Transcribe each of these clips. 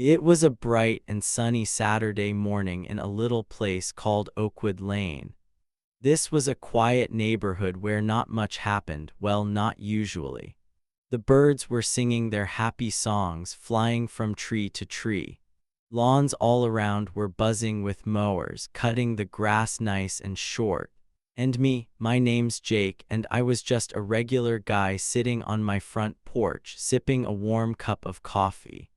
It was a bright and sunny Saturday morning in a little place called Oakwood Lane. This was a quiet neighborhood where not much happened, well, not usually. The birds were singing their happy songs, flying from tree to tree. Lawns all around were buzzing with mowers, cutting the grass nice and short. And me, my name's Jake, and I was just a regular guy sitting on my front porch, sipping a warm cup of coffee.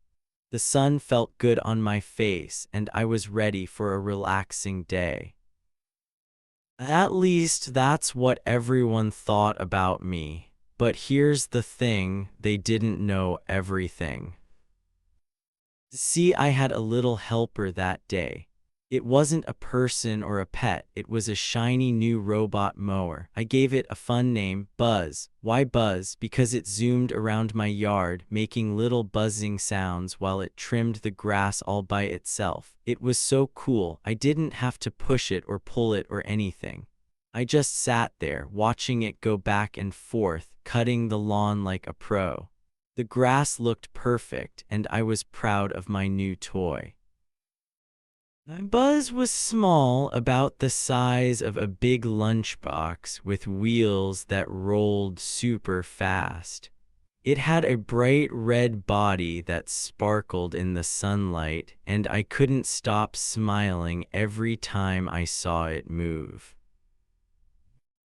The sun felt good on my face, and I was ready for a relaxing day. At least that's what everyone thought about me. But here's the thing, they didn't know everything. See, I had a little helper that day. It wasn't a person or a pet, it was a shiny new robot mower. I gave it a fun name, Buzz. Why Buzz? Because it zoomed around my yard, making little buzzing sounds while it trimmed the grass all by itself. It was so cool, I didn't have to push it or pull it or anything. I just sat there, watching it go back and forth, cutting the lawn like a pro. The grass looked perfect, and I was proud of my new toy. Buzz was small, about the size of a big lunchbox with wheels that rolled super fast. It had a bright red body that sparkled in the sunlight, and I couldn't stop smiling every time I saw it move.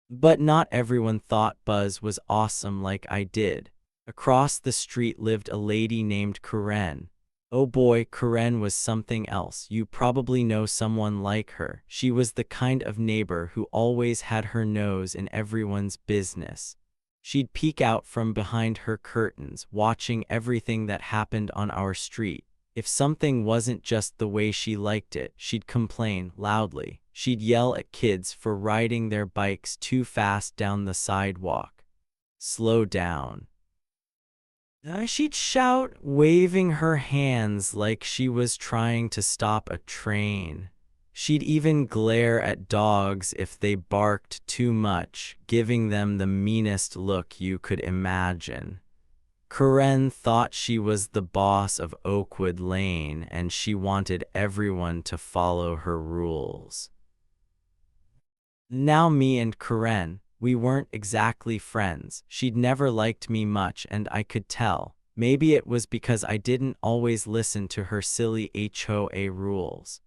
But not everyone thought Buzz was awesome like I did. Across the street lived a lady named Karen. Oh boy, Karen was something else. You probably know someone like her. She was the kind of neighbor who always had her nose in everyone's business. She'd peek out from behind her curtains, watching everything that happened on our street. If something wasn't just the way she liked it, she'd complain loudly. She'd yell at kids for riding their bikes too fast down the sidewalk. Slow down. She'd shout, waving her hands like she was trying to stop a train. She'd even glare at dogs if they barked too much, giving them the meanest look you could imagine. Karen thought she was the boss of Oakwood Lane, and she wanted everyone to follow her rules. Now me and Karen, we weren't exactly friends. She'd never liked me much, and I could tell. Maybe it was because I didn't always listen to her silly HOA rules.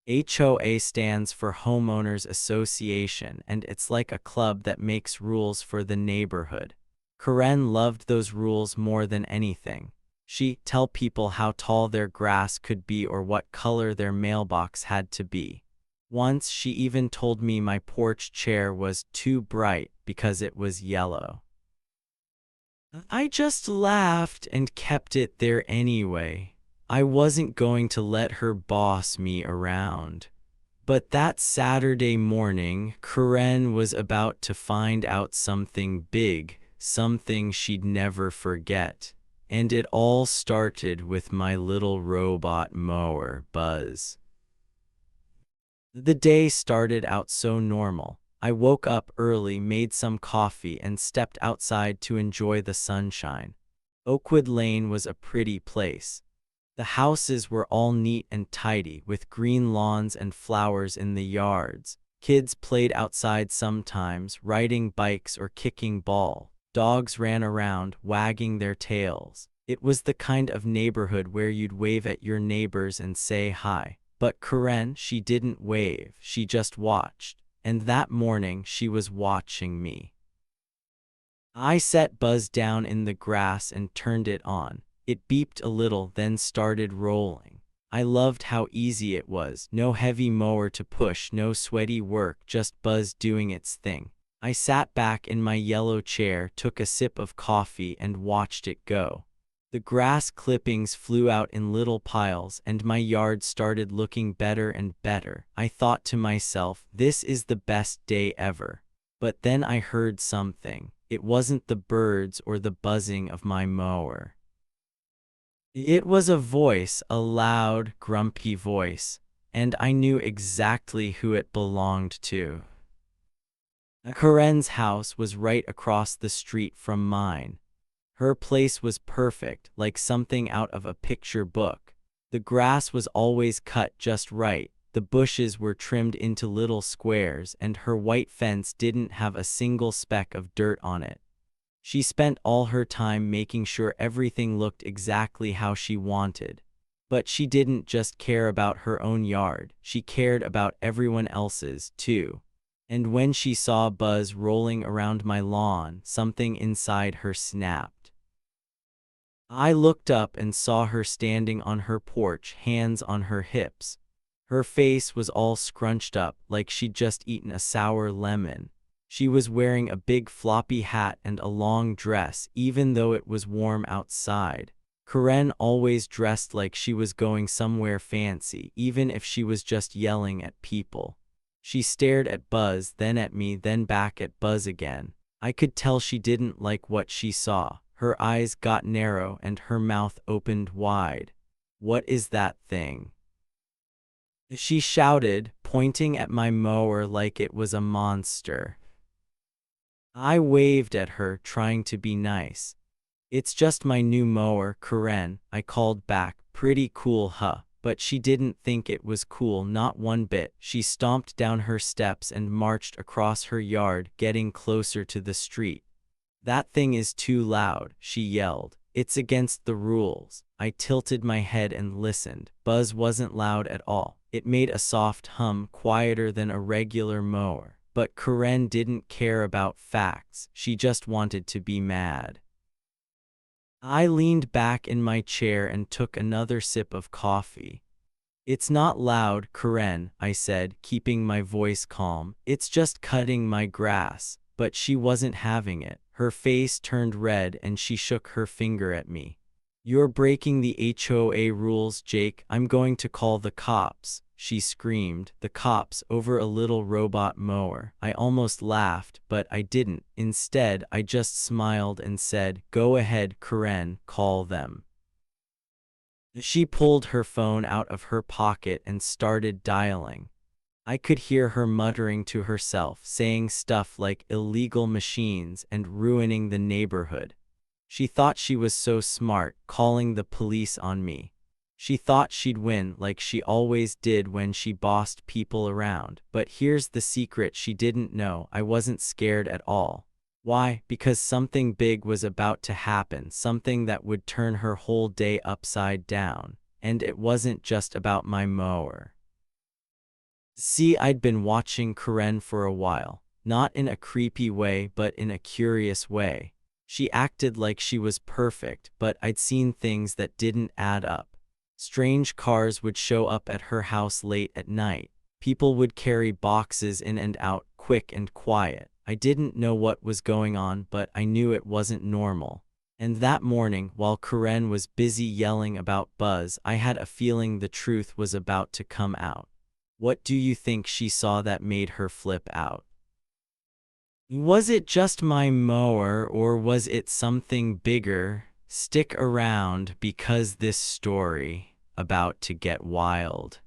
HOA stands for Homeowners Association, and it's like a club that makes rules for the neighborhood. Karen loved those rules more than anything. She'd tell people how tall their grass could be or what color their mailbox had to be. Once she even told me my porch chair was too bright because it was yellow. I just laughed and kept it there anyway. I wasn't going to let her boss me around. But that Saturday morning, Karen was about to find out something big, something she'd never forget. And it all started with my little robot mower, Buzz. The day started out so normal. I woke up early, made some coffee, and stepped outside to enjoy the sunshine. Oakwood Lane was a pretty place. The houses were all neat and tidy, with green lawns and flowers in the yards. Kids played outside sometimes, riding bikes or kicking ball. Dogs ran around, wagging their tails. It was the kind of neighborhood where you'd wave at your neighbors and say hi. But Karen, she didn't wave, she just watched. And that morning, she was watching me. I set Buzz down in the grass and turned it on. It beeped a little, then started rolling. I loved how easy it was. No heavy mower to push, no sweaty work, just Buzz doing its thing. I sat back in my yellow chair, took a sip of coffee, and watched it go. The grass clippings flew out in little piles, and my yard started looking better and better. I thought to myself, this is the best day ever. But then I heard something. It wasn't the birds or the buzzing of my mower. It was a voice, a loud, grumpy voice, and I knew exactly who it belonged to. Karen's house was right across the street from mine. Her place was perfect, like something out of a picture book. The grass was always cut just right, the bushes were trimmed into little squares, and her white fence didn't have a single speck of dirt on it. She spent all her time making sure everything looked exactly how she wanted. But she didn't just care about her own yard, she cared about everyone else's, too. And when she saw Buzz rolling around my lawn, something inside her snapped. I looked up and saw her standing on her porch, hands on her hips. Her face was all scrunched up, like she'd just eaten a sour lemon. She was wearing a big floppy hat and a long dress, even though it was warm outside. Karen always dressed like she was going somewhere fancy, even if she was just yelling at people. She stared at Buzz, then at me, then back at Buzz again. I could tell she didn't like what she saw. Her eyes got narrow and her mouth opened wide. "What is that thing?" she shouted, pointing at my mower like it was a monster. I waved at her, trying to be nice. "It's just my new mower, Karen," I called back. "Pretty cool, huh?" But she didn't think it was cool, not one bit. She stomped down her steps and marched across her yard, getting closer to the street. "That thing is too loud," she yelled. "It's against the rules." I tilted my head and listened. Buzz wasn't loud at all. It made a soft hum, quieter than a regular mower. But Karen didn't care about facts. She just wanted to be mad. I leaned back in my chair and took another sip of coffee. "It's not loud, Karen," I said, keeping my voice calm. "It's just cutting my grass." But she wasn't having it. Her face turned red and she shook her finger at me. "You're breaking the HOA rules, Jake. I'm going to call the cops," she screamed. "The cops over a little robot mower." I almost laughed, but I didn't. Instead, I just smiled and said, "Go ahead, Karen, call them." She pulled her phone out of her pocket and started dialing. I could hear her muttering to herself, saying stuff like illegal machines and ruining the neighborhood. She thought she was so smart, calling the police on me. She thought she'd win like she always did when she bossed people around. But here's the secret she didn't know: I wasn't scared at all. Why? Because something big was about to happen, something that would turn her whole day upside down. And it wasn't just about my mower. See, I'd been watching Karen for a while, not in a creepy way, but in a curious way. She acted like she was perfect, but I'd seen things that didn't add up. Strange cars would show up at her house late at night. People would carry boxes in and out, quick and quiet. I didn't know what was going on, but I knew it wasn't normal. And that morning, while Karen was busy yelling about Buzz, I had a feeling the truth was about to come out. What do you think she saw that made her flip out? Was it just my mower, or was it something bigger? Stick around, because this story about to get wild.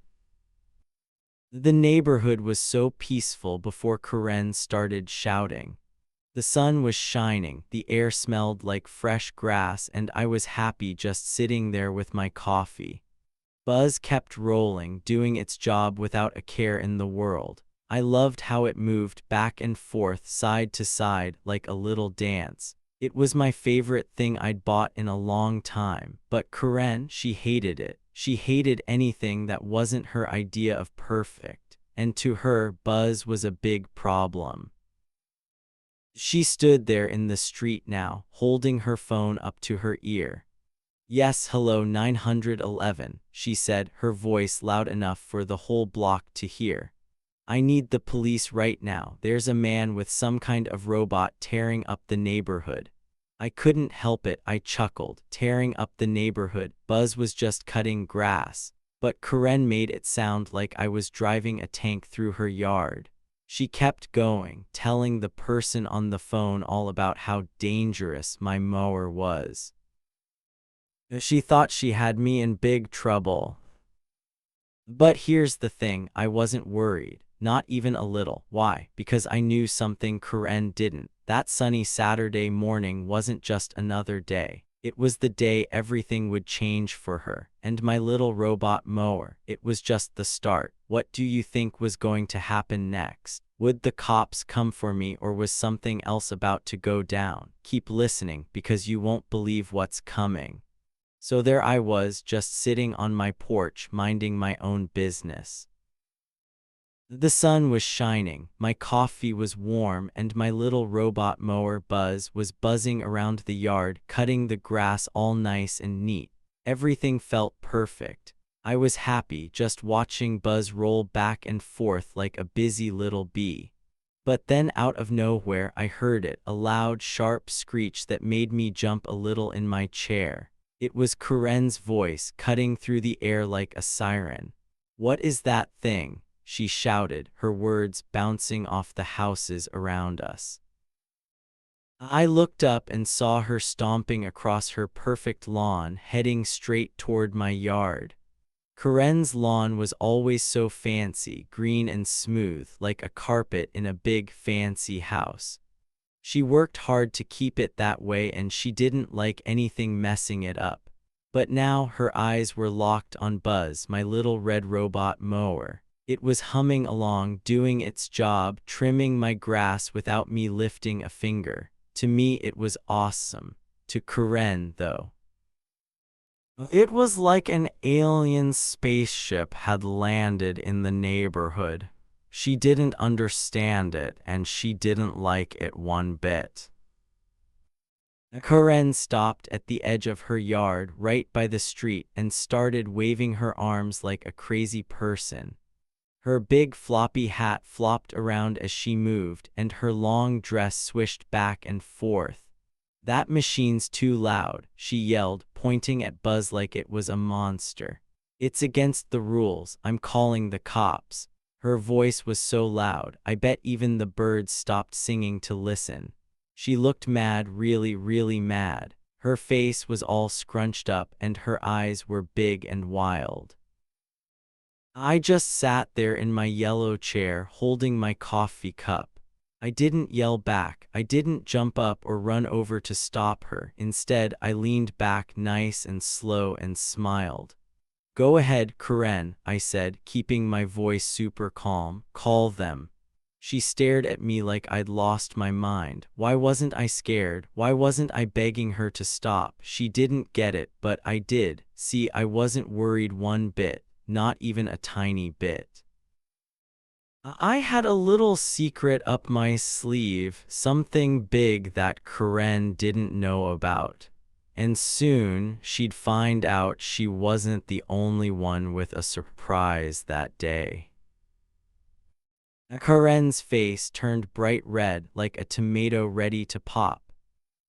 The neighborhood was so peaceful before Karen started shouting. The sun was shining, the air smelled like fresh grass, and I was happy just sitting there with my coffee. Buzz kept rolling, doing its job without a care in the world. I loved how it moved back and forth, side to side, like a little dance. It was my favorite thing I'd bought in a long time. But Karen, she hated it. She hated anything that wasn't her idea of perfect. And to her, Buzz was a big problem. She stood there in the street now, holding her phone up to her ear. "Yes, hello 911, she said, her voice loud enough for the whole block to hear. "I need the police right now. There's a man with some kind of robot tearing up the neighborhood." I couldn't help it, I chuckled. Tearing up the neighborhood? Buzz was just cutting grass. But Karen made it sound like I was driving a tank through her yard. She kept going, telling the person on the phone all about how dangerous my mower was. She thought she had me in big trouble. But here's the thing, I wasn't worried, not even a little. Why? Because I knew something Karen didn't. That sunny Saturday morning wasn't just another day. It was the day everything would change for her, and my little robot mower, it was just the start. What do you think was going to happen next? Would the cops come for me, or was something else about to go down? Keep listening, because you won't believe what's coming. So there I was, just sitting on my porch, minding my own business. The sun was shining, my coffee was warm, and my little robot mower Buzz was buzzing around the yard, cutting the grass all nice and neat. Everything felt perfect. I was happy just watching Buzz roll back and forth like a busy little bee. But then out of nowhere I heard it, a loud, sharp screech that made me jump a little in my chair. It was Karen's voice, cutting through the air like a siren. "What is that thing?" she shouted, her words bouncing off the houses around us. I looked up and saw her stomping across her perfect lawn, heading straight toward my yard. Karen's lawn was always so fancy, green and smooth, like a carpet in a big, fancy house. She worked hard to keep it that way, and she didn't like anything messing it up. But now her eyes were locked on Buzz, my little red robot mower. It was humming along, doing its job, trimming my grass without me lifting a finger. To me, it was awesome. To Karen, though, it was like an alien spaceship had landed in the neighborhood. She didn't understand it, and she didn't like it one bit. Karen stopped at the edge of her yard, right by the street, and started waving her arms like a crazy person. Her big floppy hat flopped around as she moved, and her long dress swished back and forth. "That machine's too loud," she yelled, pointing at Buzz like it was a monster. "It's against the rules. I'm calling the cops." Her voice was so loud, I bet even the birds stopped singing to listen. She looked mad, really, really mad. Her face was all scrunched up, and her eyes were big and wild. I just sat there in my yellow chair, holding my coffee cup. I didn't yell back. I didn't jump up or run over to stop her. Instead, I leaned back nice and slow and smiled. "Go ahead, Karen," I said, keeping my voice super calm. "Call them." She stared at me like I'd lost my mind. Why wasn't I scared? Why wasn't I begging her to stop? She didn't get it, but I did. See, I wasn't worried one bit. Not even a tiny bit. I had a little secret up my sleeve, something big that Karen didn't know about. And soon she'd find out she wasn't the only one with a surprise that day. Karen's face turned bright red, like a tomato ready to pop.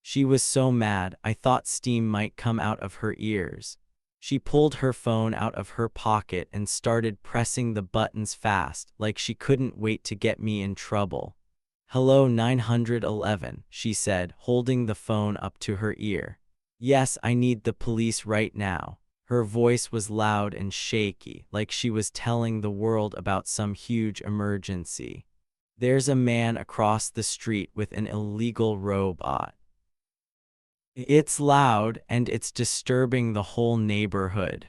She was so mad, I thought steam might come out of her ears. She pulled her phone out of her pocket and started pressing the buttons fast, like she couldn't wait to get me in trouble. "Hello 911, she said, holding the phone up to her ear. "Yes, I need the police right now." Her voice was loud and shaky, like she was telling the world about some huge emergency. "There's a man across the street with an illegal robot. It's loud, and it's disturbing the whole neighborhood."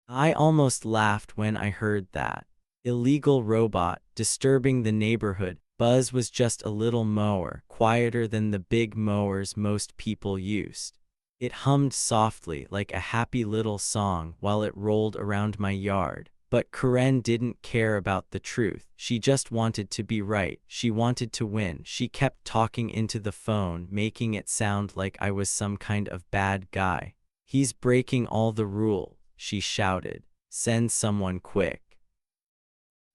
I almost laughed when I heard that. Illegal robot, disturbing the neighborhood. Buzz was just a little mower, quieter than the big mowers most people used. It hummed softly like a happy little song while it rolled around my yard. But Karen didn't care about the truth. She just wanted to be right. She wanted to win. She kept talking into the phone, making it sound like I was some kind of bad guy. "He's breaking all the rules," she shouted. "Send someone quick."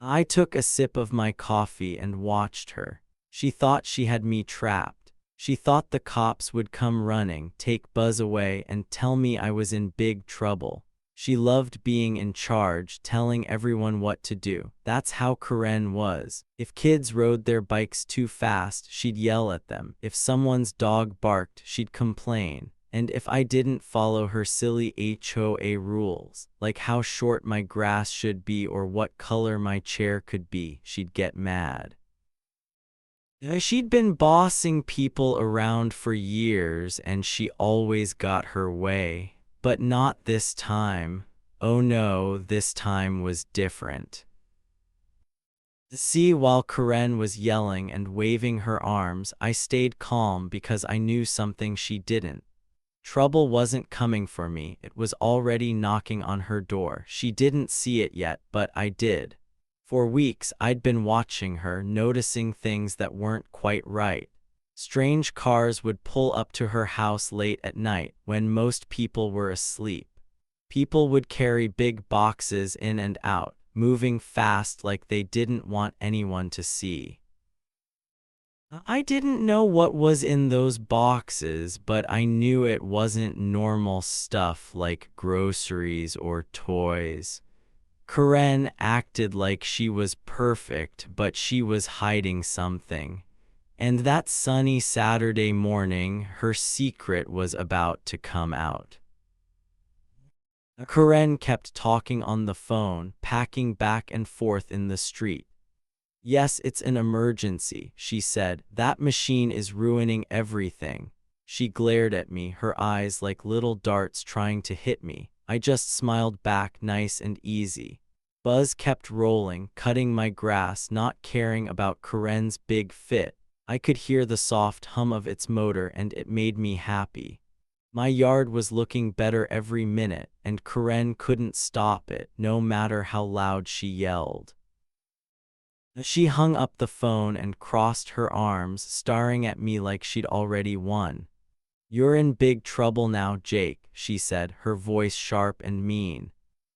I took a sip of my coffee and watched her. She thought she had me trapped. She thought the cops would come running, take Buzz away, and tell me I was in big trouble. She loved being in charge, telling everyone what to do. That's how Karen was. If kids rode their bikes too fast, she'd yell at them. If someone's dog barked, she'd complain. And if I didn't follow her silly HOA rules, like how short my grass should be or what color my chair could be, she'd get mad. She'd been bossing people around for years and she always got her way. But not this time. Oh no, this time was different. See, while Karen was yelling and waving her arms, I stayed calm because I knew something she didn't. Trouble wasn't coming for me, it was already knocking on her door. She didn't see it yet, but I did. For weeks, I'd been watching her, noticing things that weren't quite right. Strange cars would pull up to her house late at night when most people were asleep. People would carry big boxes in and out, moving fast like they didn't want anyone to see. I didn't know what was in those boxes, but I knew it wasn't normal stuff like groceries or toys. Karen acted like she was perfect, but she was hiding something. And that sunny Saturday morning, her secret was about to come out. Karen kept talking on the phone, packing back and forth in the street. Yes, it's an emergency, she said. That machine is ruining everything. She glared at me, her eyes like little darts trying to hit me. I just smiled back, nice and easy. Buzz kept rolling, cutting my grass, not caring about Karen's big fit. I could hear the soft hum of its motor and it made me happy. My yard was looking better every minute, and Karen couldn't stop it, no matter how loud she yelled. She hung up the phone and crossed her arms, staring at me like she'd already won. "You're in big trouble now, Jake," she said, her voice sharp and mean.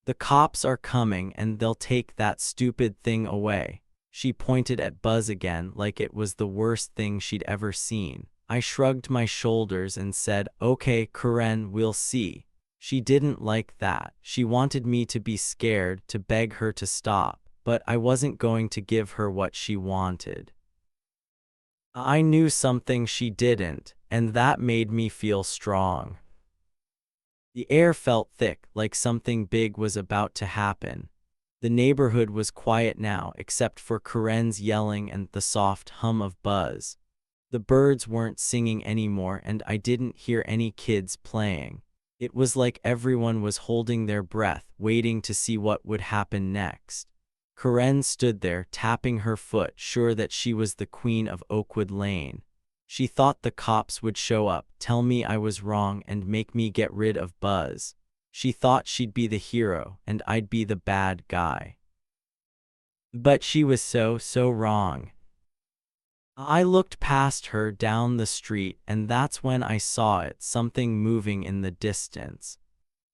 "The cops are coming and they'll take that stupid thing away." She pointed at Buzz again like it was the worst thing she'd ever seen. I shrugged my shoulders and said, "Okay, Karen, we'll see." She didn't like that. She wanted me to be scared, to beg her to stop, but I wasn't going to give her what she wanted. I knew something she didn't, and that made me feel strong. The air felt thick, like something big was about to happen. The neighborhood was quiet now, except for Karen's yelling and the soft hum of Buzz. The birds weren't singing anymore, and I didn't hear any kids playing. It was like everyone was holding their breath, waiting to see what would happen next. Karen stood there, tapping her foot, sure that she was the queen of Oakwood Lane. She thought the cops would show up, tell me I was wrong, and make me get rid of Buzz. She thought she'd be the hero, and I'd be the bad guy. But she was so wrong. I looked past her down the street, and that's when I saw it, something moving in the distance.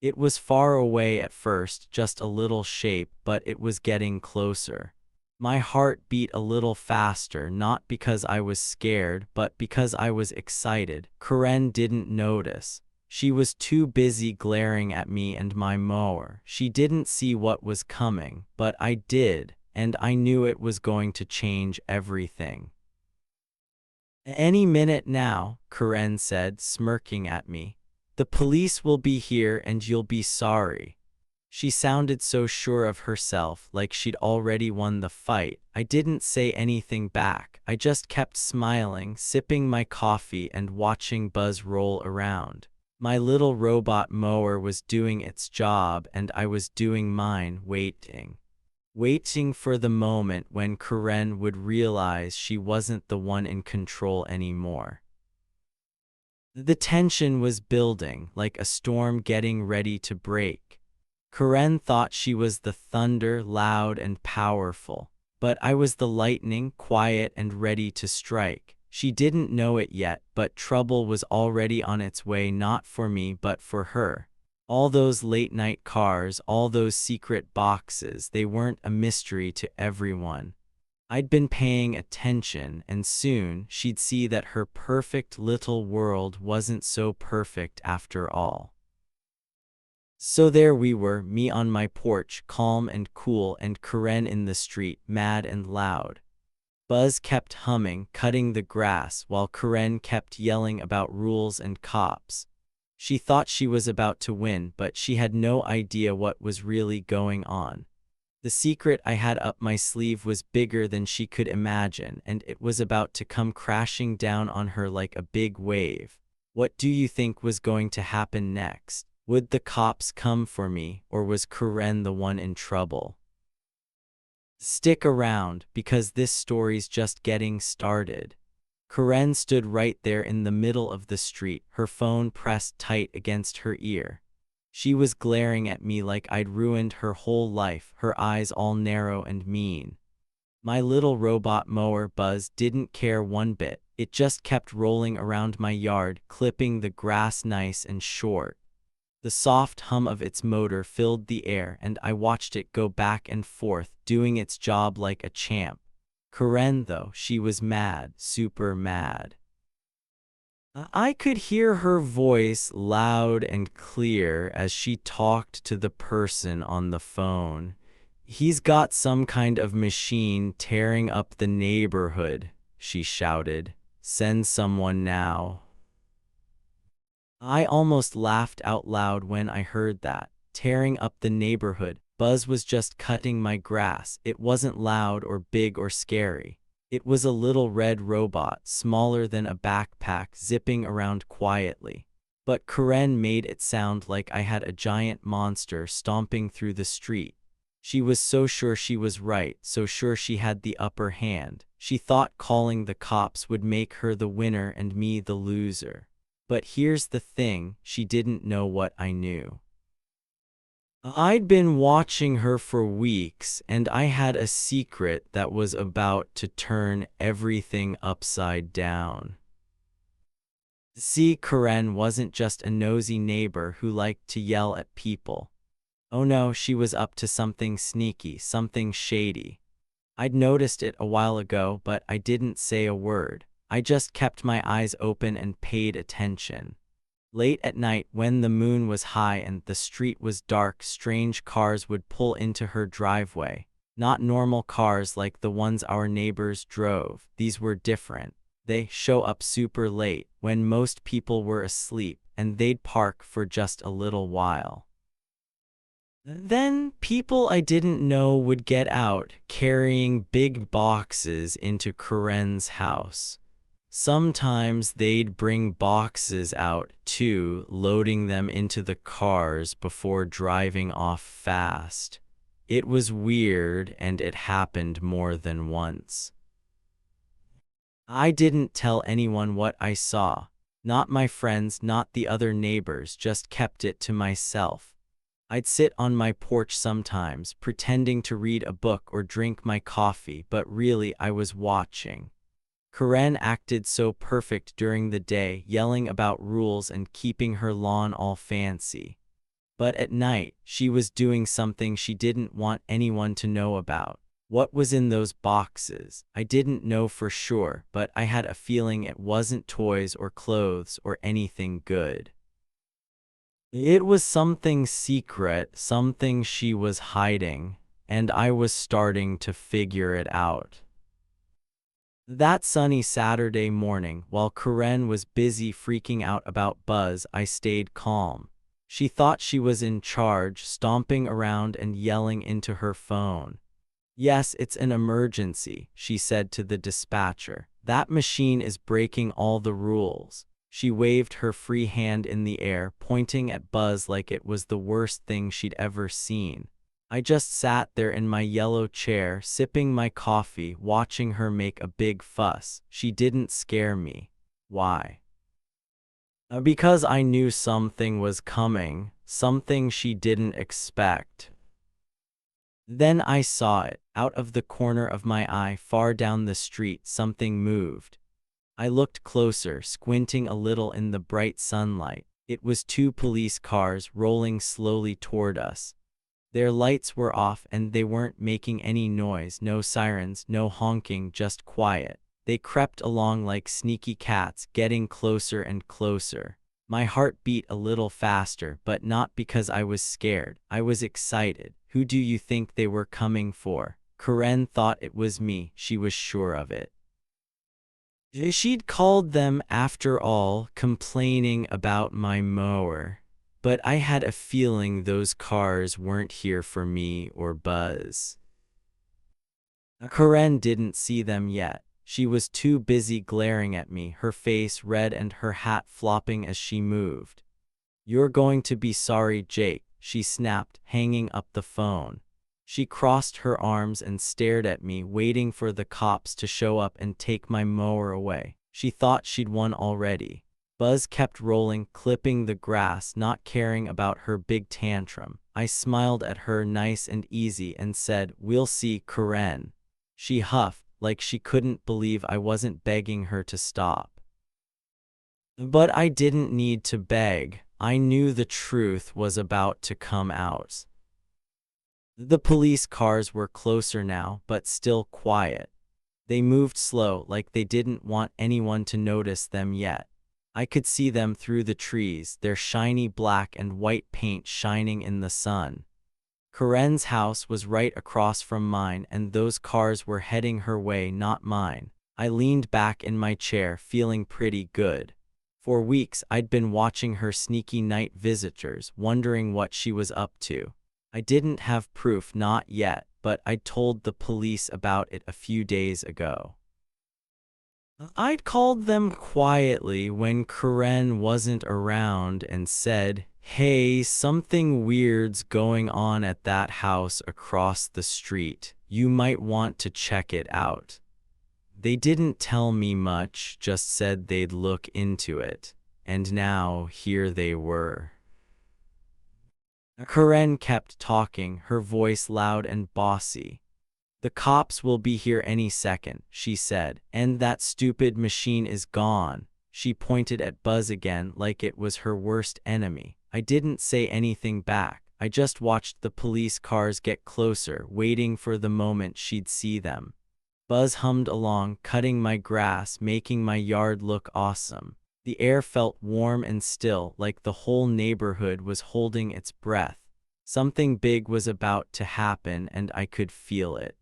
It was far away at first, just a little shape, but it was getting closer. My heart beat a little faster, not because I was scared, but because I was excited. Karen didn't notice. She was too busy glaring at me and my mower. She didn't see what was coming, but I did, and I knew it was going to change everything. "Any minute now," Karen said, smirking at me. "The police will be here and you'll be sorry." She sounded so sure of herself, like she'd already won the fight. I didn't say anything back. I just kept smiling, sipping my coffee and watching Buzz roll around. My little robot mower was doing its job and I was doing mine, waiting for the moment when Karen would realize she wasn't the one in control anymore. The tension was building, like a storm getting ready to break. Karen thought she was the thunder, loud and powerful, but I was the lightning, quiet and ready to strike. She didn't know it yet, but trouble was already on its way, not for me but for her. All those late-night cars, all those secret boxes, they weren't a mystery to everyone. I'd been paying attention, and soon she'd see that her perfect little world wasn't so perfect after all. So there we were, me on my porch, calm and cool, and Karen in the street, mad and loud. Buzz kept humming, cutting the grass, while Karen kept yelling about rules and cops. She thought she was about to win, but she had no idea what was really going on. The secret I had up my sleeve was bigger than she could imagine, and it was about to come crashing down on her like a big wave. What do you think was going to happen next? Would the cops come for me, or was Karen the one in trouble? Stick around, because this story's just getting started. Karen stood right there in the middle of the street, her phone pressed tight against her ear. She was glaring at me like I'd ruined her whole life, her eyes all narrow and mean. My little robot mower Buzz didn't care one bit. It just kept rolling around my yard, clipping the grass nice and short. The soft hum of its motor filled the air, and I watched it go back and forth, doing its job like a champ. Karen, though, she was mad, super mad. I could hear her voice loud and clear as she talked to the person on the phone. "He's got some kind of machine tearing up the neighborhood," she shouted. "Send someone now." I almost laughed out loud when I heard that. Tearing up the neighborhood. Buzz was just cutting my grass. It wasn't loud or big or scary. It was a little red robot, smaller than a backpack, zipping around quietly. But Karen made it sound like I had a giant monster stomping through the street. She was so sure she was right, so sure she had the upper hand. She thought calling the cops would make her the winner and me the loser. But here's the thing, she didn't know what I knew. I'd been watching her for weeks, and I had a secret that was about to turn everything upside down. See, Karen wasn't just a nosy neighbor who liked to yell at people. Oh no, she was up to something sneaky, something shady. I'd noticed it a while ago, but I didn't say a word. I just kept my eyes open and paid attention. Late at night, when the moon was high and the street was dark, strange cars would pull into her driveway. Not normal cars like the ones our neighbors drove. These were different. They show up super late, when most people were asleep, and they'd park for just a little while. Then people I didn't know would get out, carrying big boxes into Karen's house. Sometimes they'd bring boxes out, too, loading them into the cars before driving off fast. It was weird, and it happened more than once. I didn't tell anyone what I saw. Not my friends, not the other neighbors, just kept it to myself. I'd sit on my porch sometimes, pretending to read a book or drink my coffee, but really I was watching. Karen acted so perfect during the day, yelling about rules and keeping her lawn all fancy. But at night, she was doing something she didn't want anyone to know about. What was in those boxes? I didn't know for sure, but I had a feeling it wasn't toys or clothes or anything good. It was something secret, something she was hiding, and I was starting to figure it out. That sunny Saturday morning, while Karen was busy freaking out about Buzz, I stayed calm. She thought she was in charge, stomping around and yelling into her phone. "Yes, it's an emergency," she said to the dispatcher. "That machine is breaking all the rules." She waved her free hand in the air, pointing at Buzz like it was the worst thing she'd ever seen. I just sat there in my yellow chair, sipping my coffee, watching her make a big fuss. She didn't scare me. Why? Because I knew something was coming, something she didn't expect. Then I saw it. Out of the corner of my eye, far down the street, something moved. I looked closer, squinting a little in the bright sunlight. It was 2 police cars rolling slowly toward us. Their lights were off and they weren't making any noise, no sirens, no honking, just quiet. They crept along like sneaky cats, getting closer and closer. My heart beat a little faster, but not because I was scared. I was excited. Who do you think they were coming for? Karen thought it was me, she was sure of it. She'd called them after all, complaining about my mower. but I had a feeling those cars weren't here for me or Buzz. Karen didn't see them yet. She was too busy glaring at me, her face red and her hat flopping as she moved. "You're going to be sorry, Jake," she snapped, hanging up the phone. She crossed her arms and stared at me, waiting for the cops to show up and take my mower away. She thought she'd won already. Buzz kept rolling, clipping the grass, not caring about her big tantrum. I smiled at her nice and easy and said, "We'll see, Karen." She huffed, like she couldn't believe I wasn't begging her to stop. But I didn't need to beg. I knew the truth was about to come out. The police cars were closer now, but still quiet. They moved slow, like they didn't want anyone to notice them yet. I could see them through the trees, their shiny black and white paint shining in the sun. Karen's house was right across from mine, and those cars were heading her way, not mine. I leaned back in my chair, feeling pretty good. For weeks, I'd been watching her sneaky night visitors, wondering what she was up to. I didn't have proof, not yet, but I'd told the police about it a few days ago. I'd called them quietly when Karen wasn't around and said, "Hey, something weird's going on at that house across the street. You might want to check it out." They didn't tell me much, just said they'd look into it. And now, here they were. Karen kept talking, her voice loud and bossy. "The cops will be here any second," she said, "and that stupid machine is gone." She pointed at Buzz again like it was her worst enemy. I didn't say anything back. I just watched the police cars get closer, waiting for the moment she'd see them. Buzz hummed along, cutting my grass, making my yard look awesome. The air felt warm and still, like the whole neighborhood was holding its breath. Something big was about to happen, and I could feel it.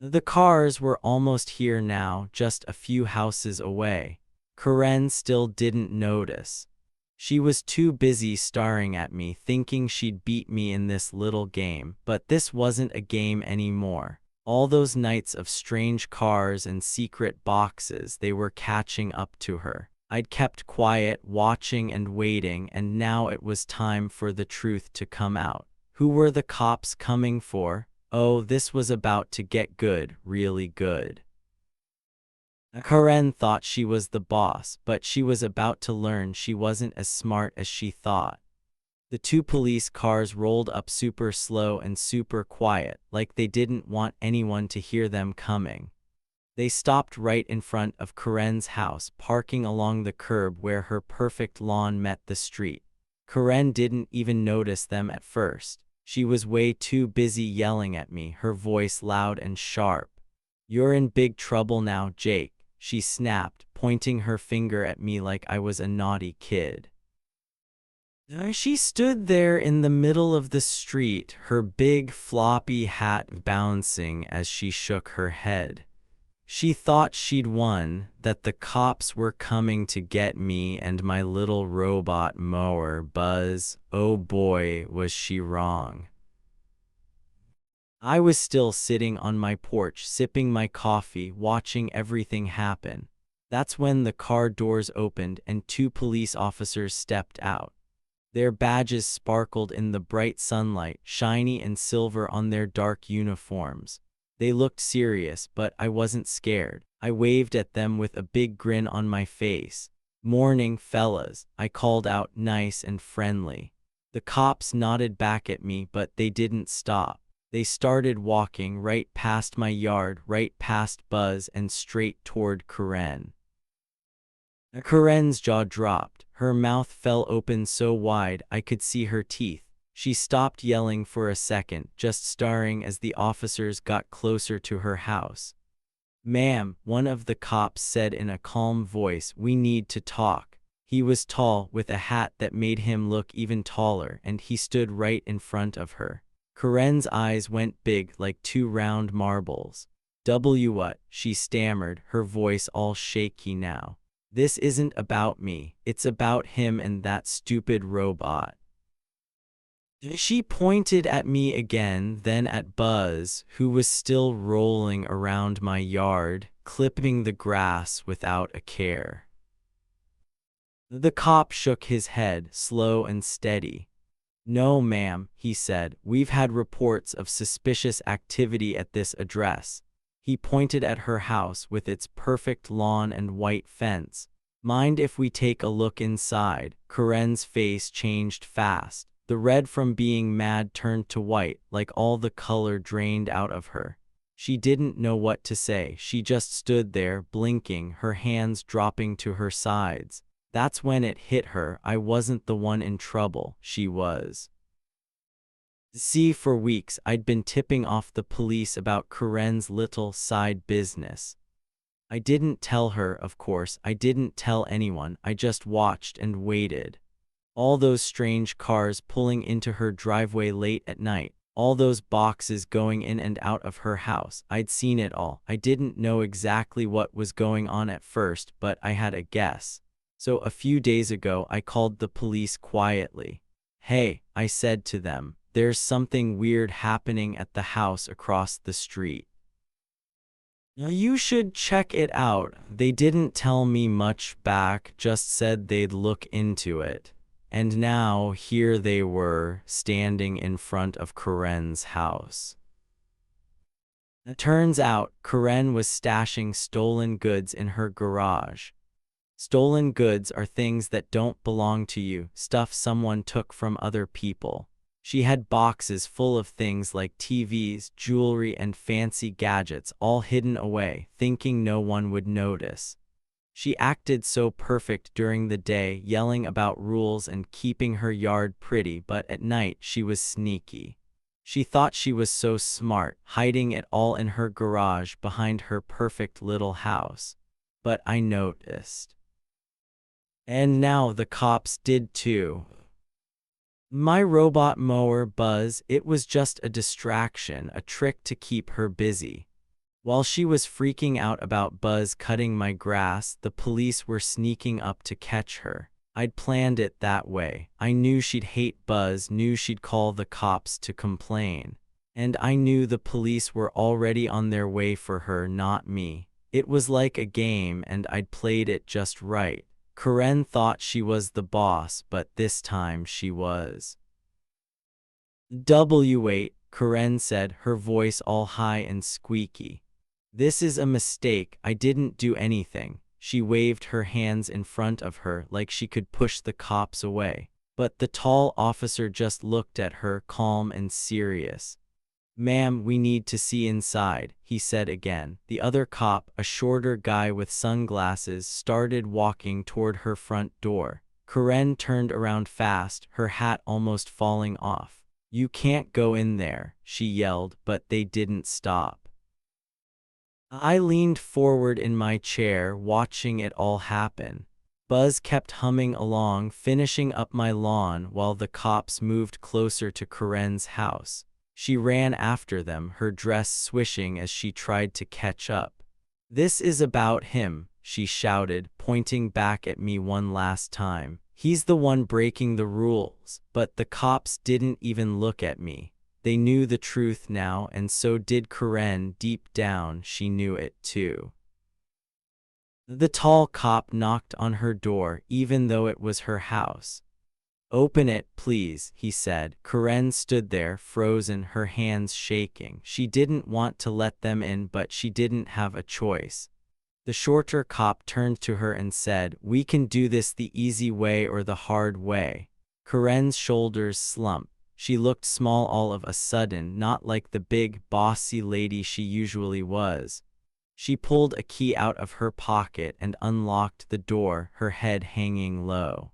The cars were almost here now, just a few houses away. Karen still didn't notice. She was too busy staring at me, thinking she'd beat me in this little game, but this wasn't a game anymore. All those nights of strange cars and secret boxes, they were catching up to her. I'd kept quiet, watching and waiting, and now it was time for the truth to come out. Who were the cops coming for? Oh, this was about to get good, really good. Karen thought she was the boss, but she was about to learn she wasn't as smart as she thought. The two police cars rolled up super slow and super quiet, like they didn't want anyone to hear them coming. They stopped right in front of Karen's house, parking along the curb where her perfect lawn met the street. Karen didn't even notice them at first. She was way too busy yelling at me, her voice loud and sharp. "You're in big trouble now, Jake," she snapped, pointing her finger at me like I was a naughty kid. She stood there in the middle of the street, her big floppy hat bouncing as she shook her head. She thought she'd won, that the cops were coming to get me and my little robot mower, Buzz. Oh boy, was she wrong. I was still sitting on my porch, sipping my coffee, watching everything happen. That's when the car doors opened and two police officers stepped out. Their badges sparkled in the bright sunlight, shiny and silver on their dark uniforms. They looked serious, but I wasn't scared. I waved at them with a big grin on my face. "Morning, fellas," I called out, nice and friendly. The cops nodded back at me, but they didn't stop. They started walking right past my yard, right past Buzz, and straight toward Karen. Karen's jaw dropped. Her mouth fell open so wide I could see her teeth. She stopped yelling for a second, just staring as the officers got closer to her house. "Ma'am," one of the cops said in a calm voice, "we need to talk." He was tall, with a hat that made him look even taller, and he stood right in front of her. Karen's eyes went big, like two round marbles. "What?" she stammered, her voice all shaky now. This isn't about me, it's about him and that stupid robot. She pointed at me again, then at Buzz, who was still rolling around my yard, clipping the grass without a care. The cop shook his head, slow and steady. "No, ma'am," he said, "we've had reports of suspicious activity at this address." He pointed at her house with its perfect lawn and white fence. "Mind if we take a look inside?" Karen's face changed fast. The red from being mad turned to white, like all the color drained out of her. She didn't know what to say. She just stood there, blinking, her hands dropping to her sides. That's when it hit her. I wasn't the one in trouble, she was. See, for weeks I'd been tipping off the police about Karen's little side business. I didn't tell her, of course. I didn't tell anyone. I just watched and waited. All those strange cars pulling into her driveway late at night, all those boxes going in and out of her house. I'd seen it all. I didn't know exactly what was going on at first, but I had a guess. So a few days ago, I called the police quietly. "Hey," I said to them, "there's something weird happening at the house across the street. You should check it out." They didn't tell me much back, just said they'd look into it. And now here they were, standing in front of Karen's house. It turns out, Karen was stashing stolen goods in her garage. Stolen goods are things that don't belong to you, stuff someone took from other people. She had boxes full of things like TVs, jewelry, and fancy gadgets, all hidden away, thinking no one would notice. She acted so perfect during the day, yelling about rules and keeping her yard pretty, but at night she was sneaky. She thought she was so smart, hiding it all in her garage behind her perfect little house. But I noticed. And now the cops did too. My robot mower Buzz, it was just a distraction, a trick to keep her busy. While she was freaking out about Buzz cutting my grass, the police were sneaking up to catch her. I'd planned it that way. I knew she'd hate Buzz, knew she'd call the cops to complain. And I knew the police were already on their way for her, not me. It was like a game, and I'd played it just right. Karen thought she was the boss, but this time she was. "Wait," Karen said, her voice all high and squeaky. "This is a mistake. I didn't do anything." She waved her hands in front of her like she could push the cops away. But the tall officer just looked at her, calm and serious. "Ma'am, we need to see inside," he said again. The other cop, a shorter guy with sunglasses, started walking toward her front door. Karen turned around fast, her hat almost falling off. "You can't go in there," she yelled, but they didn't stop. I leaned forward in my chair, watching it all happen. Buzz kept humming along, finishing up my lawn while the cops moved closer to Karen's house. She ran after them, her dress swishing as she tried to catch up. "This is about him," she shouted, pointing back at me one last time. "He's the one breaking the rules." But the cops didn't even look at me. They knew the truth now, and so did Karen. Deep down, she knew it too. The tall cop knocked on her door, even though it was her house. "Open it, please," he said. Karen stood there, frozen, her hands shaking. She didn't want to let them in, but she didn't have a choice. The shorter cop turned to her and said, "We can do this the easy way or the hard way." Karen's shoulders slumped. She looked small all of a sudden, not like the big, bossy lady she usually was. She pulled a key out of her pocket and unlocked the door, her head hanging low.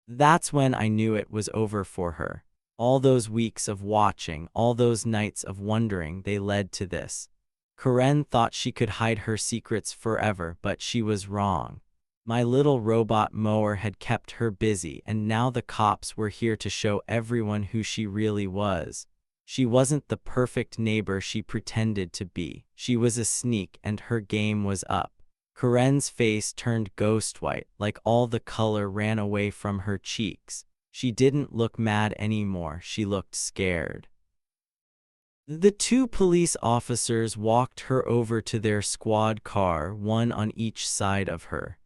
That's when I knew it was over for her. All those weeks of watching, all those nights of wondering, they led to this. Karen thought she could hide her secrets forever, but she was wrong. My little robot mower had kept her busy, and now the cops were here to show everyone who she really was. She wasn't the perfect neighbor she pretended to be. She was a sneak, and her game was up. Karen's face turned ghost white, like all the color ran away from her cheeks. She didn't look mad anymore, she looked scared. The two police officers walked her over to their squad car, one on each side of her.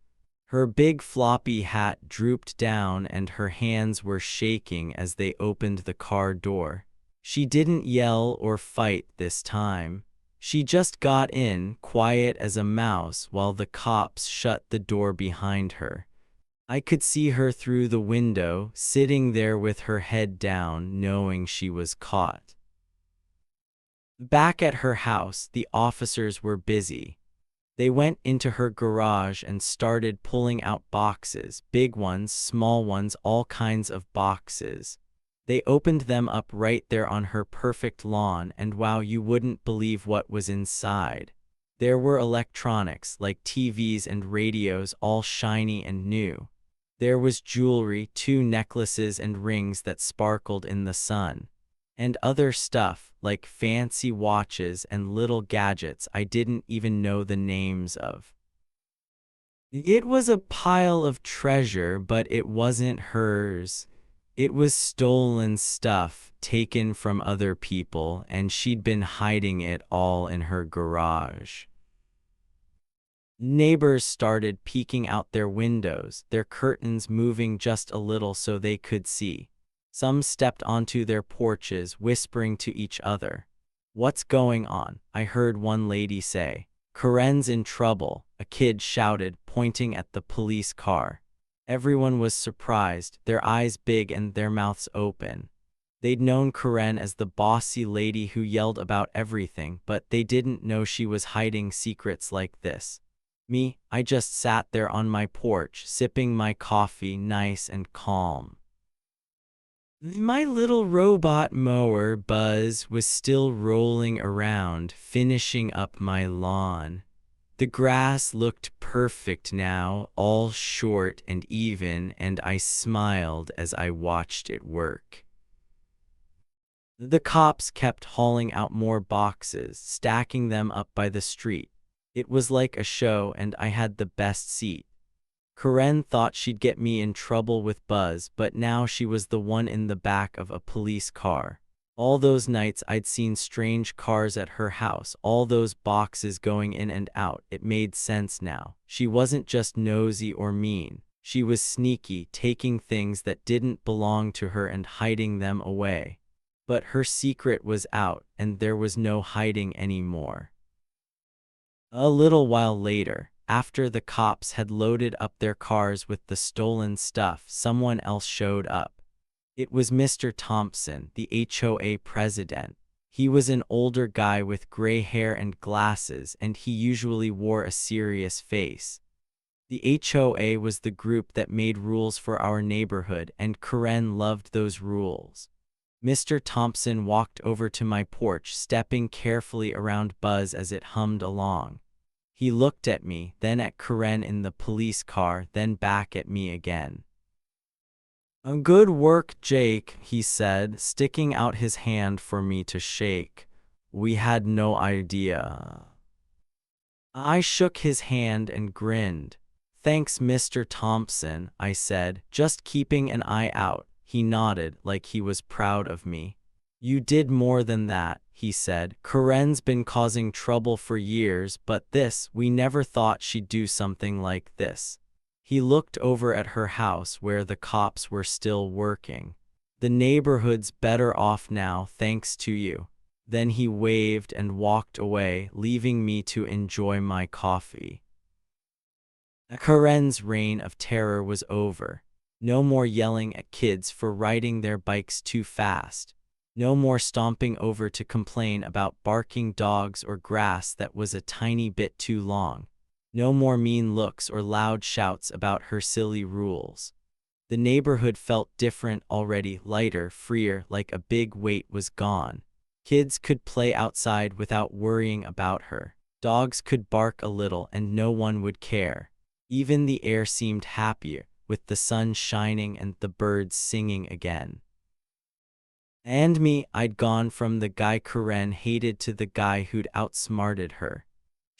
Her big floppy hat drooped down and her hands were shaking as they opened the car door. She didn't yell or fight this time. She just got in, quiet as a mouse, while the cops shut the door behind her. I could see her through the window, sitting there with her head down, knowing she was caught. Back at her house, the officers were busy. They went into her garage and started pulling out boxes, big ones, small ones, all kinds of boxes. They opened them up right there on her perfect lawn, and wow, you wouldn't believe what was inside. There were electronics, like TVs and radios, all shiny and new. There was jewelry, 2 necklaces and rings that sparkled in the sun. And other stuff, like fancy watches and little gadgets I didn't even know the names of. It was a pile of treasure, but it wasn't hers. It was stolen stuff, taken from other people, and she'd been hiding it all in her garage. Neighbors started peeking out their windows, their curtains moving just a little so they could see. Some stepped onto their porches, whispering to each other. "What's going on?" I heard one lady say. "Karen's in trouble," a kid shouted, pointing at the police car. Everyone was surprised, their eyes big and their mouths open. They'd known Karen as the bossy lady who yelled about everything, but they didn't know she was hiding secrets like this. Me, I just sat there on my porch, sipping my coffee, nice and calm. My little robot mower, Buzz, was still rolling around, finishing up my lawn. The grass looked perfect now, all short and even, and I smiled as I watched it work. The cops kept hauling out more boxes, stacking them up by the street. It was like a show, and I had the best seat. Karen thought she'd get me in trouble with Buzz, but now she was the one in the back of a police car. All those nights I'd seen strange cars at her house, all those boxes going in and out, it made sense now. She wasn't just nosy or mean. She was sneaky, taking things that didn't belong to her and hiding them away. But her secret was out, and there was no hiding anymore. A little while later, after the cops had loaded up their cars with the stolen stuff, someone else showed up. It was Mr. Thompson, the HOA president. He was an older guy with gray hair and glasses, and he usually wore a serious face. The HOA was the group that made rules for our neighborhood, and Karen loved those rules. Mr. Thompson walked over to my porch, stepping carefully around Buzz as it hummed along. He looked at me, then at Karen in the police car, then back at me again. "Good work, Jake," he said, sticking out his hand for me to shake. "We had no idea." I shook his hand and grinned. "Thanks, Mr. Thompson," I said, just keeping an eye out. He nodded, like he was proud of me. "You did more than that," he said. "Karen's been causing trouble for years, but we never thought she'd do something like this." He looked over at her house where the cops were still working. "The neighborhood's better off now, thanks to you." Then he waved and walked away, leaving me to enjoy my coffee. Karen's reign of terror was over. No more yelling at kids for riding their bikes too fast. No more stomping over to complain about barking dogs or grass that was a tiny bit too long. No more mean looks or loud shouts about her silly rules. The neighborhood felt different already, lighter, freer, like a big weight was gone. Kids could play outside without worrying about her. Dogs could bark a little and no one would care. Even the air seemed happier, with the sun shining and the birds singing again. And me, I'd gone from the guy Karen hated to the guy who'd outsmarted her.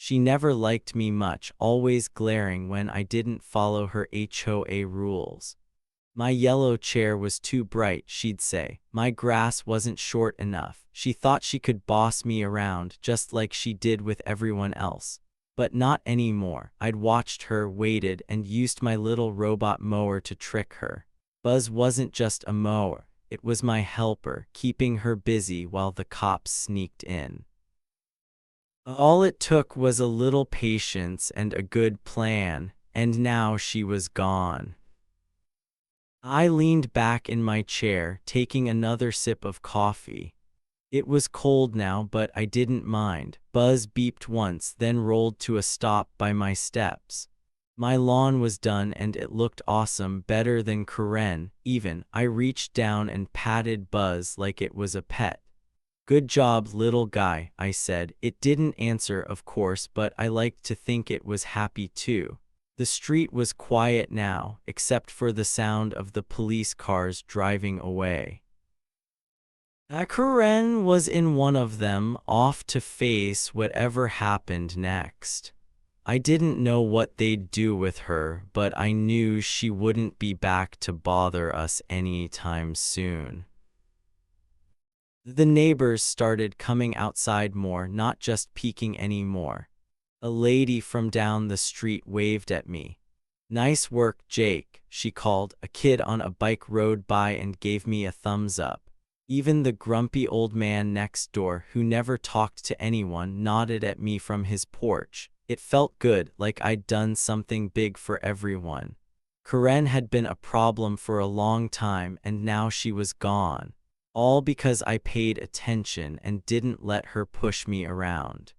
She never liked me much, always glaring when I didn't follow her HOA rules. My yellow chair was too bright, she'd say. My grass wasn't short enough. She thought she could boss me around just like she did with everyone else. But not anymore. I'd watched her, waited, and used my little robot mower to trick her. Buzz wasn't just a mower. It was my helper, keeping her busy while the cops sneaked in. All it took was a little patience and a good plan, and now she was gone. I leaned back in my chair, taking another sip of coffee. It was cold now, but I didn't mind. Buzz beeped once, then rolled to a stop by my steps. My lawn was done and it looked awesome, better than Karen, even. I reached down and patted Buzz like it was a pet. "Good job, little guy," I said. It didn't answer, of course, but I liked to think it was happy too. The street was quiet now, except for the sound of the police cars driving away. Karen was in one of them, off to face whatever happened next. I didn't know what they'd do with her, but I knew she wouldn't be back to bother us anytime soon. The neighbors started coming outside more, not just peeking anymore. A lady from down the street waved at me. "Nice work, Jake," she called. A kid on a bike rode by and gave me a thumbs up. Even the grumpy old man next door, who never talked to anyone, nodded at me from his porch. It felt good, like I'd done something big for everyone. Karen had been a problem for a long time, and now she was gone. All because I paid attention and didn't let her push me around.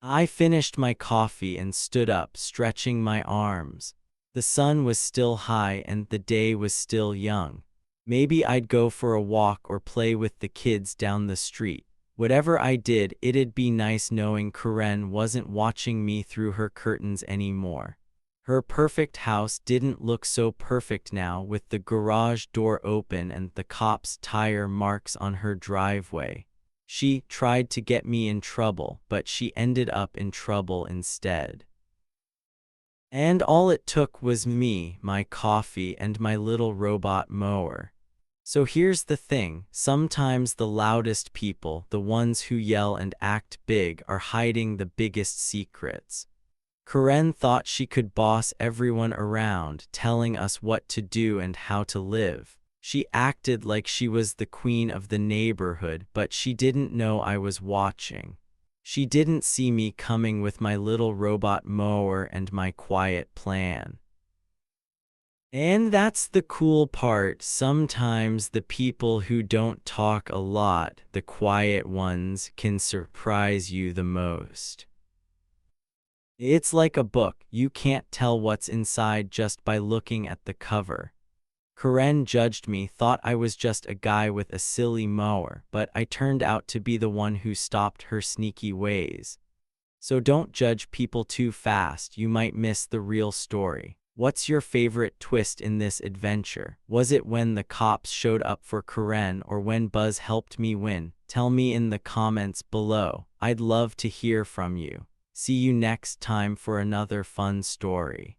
I finished my coffee and stood up, stretching my arms. The sun was still high and the day was still young. Maybe I'd go for a walk or play with the kids down the street. Whatever I did, it'd be nice knowing Karen wasn't watching me through her curtains anymore. Her perfect house didn't look so perfect now, with the garage door open and the cops' tire marks on her driveway. She tried to get me in trouble, but she ended up in trouble instead. And all it took was me, my coffee, and my little robot mower. So here's the thing, sometimes the loudest people, the ones who yell and act big, are hiding the biggest secrets. Karen thought she could boss everyone around, telling us what to do and how to live. She acted like she was the queen of the neighborhood, but she didn't know I was watching. She didn't see me coming with my little robot mower and my quiet plan. And that's the cool part. Sometimes the people who don't talk a lot, the quiet ones, can surprise you the most. It's like a book. You can't tell what's inside just by looking at the cover. Karen judged me, thought I was just a guy with a silly mower, but I turned out to be the one who stopped her sneaky ways. So don't judge people too fast, you might miss the real story. What's your favorite twist in this adventure? Was it when the cops showed up for Karen or when Buzz helped me win? Tell me in the comments below. I'd love to hear from you. See you next time for another fun story.